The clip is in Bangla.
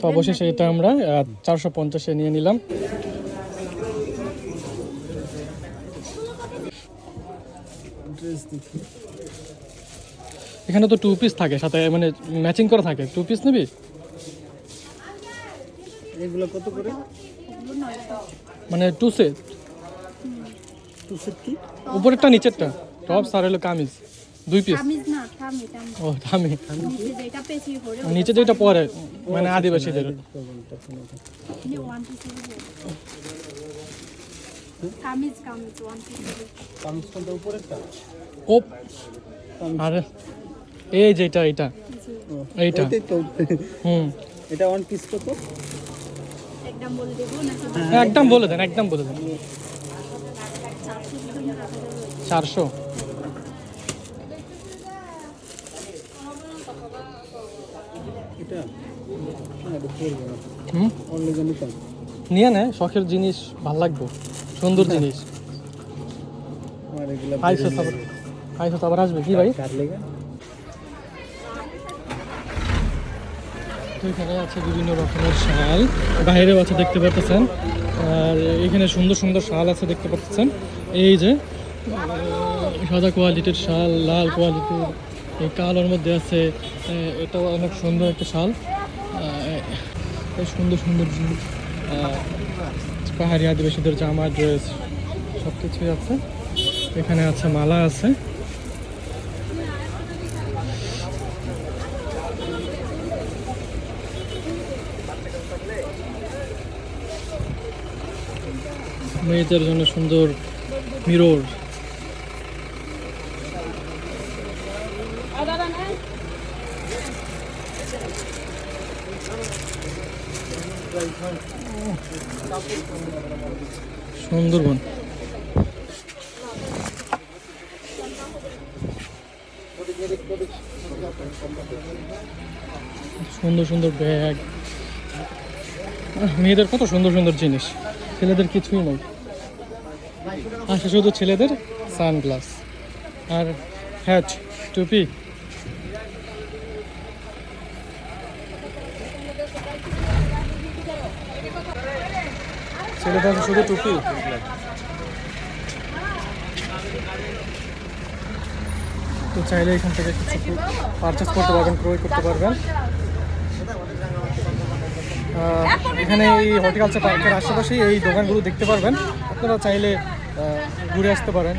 তো অবশেষে এটা আমরা 450-এ নিয়ে নিলাম। এখানে তো 2 পিস থাকে সাথে, মানে ম্যাচিং করে থাকে। 2 পিস নিবি? এগুলো কত করে? মানে 2 সেট। 2 সেট কি? উপরেরটা নিচেরটা টপস আর হলো কামিজ 2 পিস। ও থামি, নিচে যেটা পরে মানে আদিবাসীদের। ও আরে এই যেটা এইটা এইটা এটা ওয়ান পিস কত? একদম বলে দেন, একদম বলে দেন। 400। এটা না, এটা পড়বে না। হুম, অনলি জানি কম। নিয়ে নে, শখের জিনিস, ভাল লাগবে, সুন্দর জিনিস। আর এগুলা আইসো আবার আসবে কি ভাই? কার লাগা? তো এখানে আছে বিভিন্ন রকমের শাল, বাইরেও আছে দেখতে পাচ্ছেন। আর এখানে সুন্দর সুন্দর শাল আছে দেখতে পাচ্ছেন। এই যে সাদা কোয়ালিটির শাল, লাল কোয়ালিটির, এই কালোর মধ্যে আছে। এটাও অনেক সুন্দর একটা শাল। সুন্দর সুন্দর জিনিস, পাহাড়ি আদিবাসীদের জামা, ড্রেস সব কিছুই আছে। এখানে আছে মালা আছে। মেয়েদের জন্য সুন্দর মিরর। সুন্দরবন সুন্দর সুন্দর ব্যাগ। মেয়েদের কত সুন্দর সুন্দর জিনিস, ছেলেদের কিছুই নেই। আসে শুধু ছেলেদের সানগ্লাস আর হ্যাট, টুপি। ছেলেদের আছে শুধু টুপি। তো চাইলে এখান থেকে কিছু পারচেস করতে পারবেন, ক্রয় করতে পারবেন। এখানে এই হর্টিকালচার পার্কের আশেপাশেই এই দোকানগুলো দেখতে পারবেন। আপনারা চাইলে ঘুরে আসতে পারেন।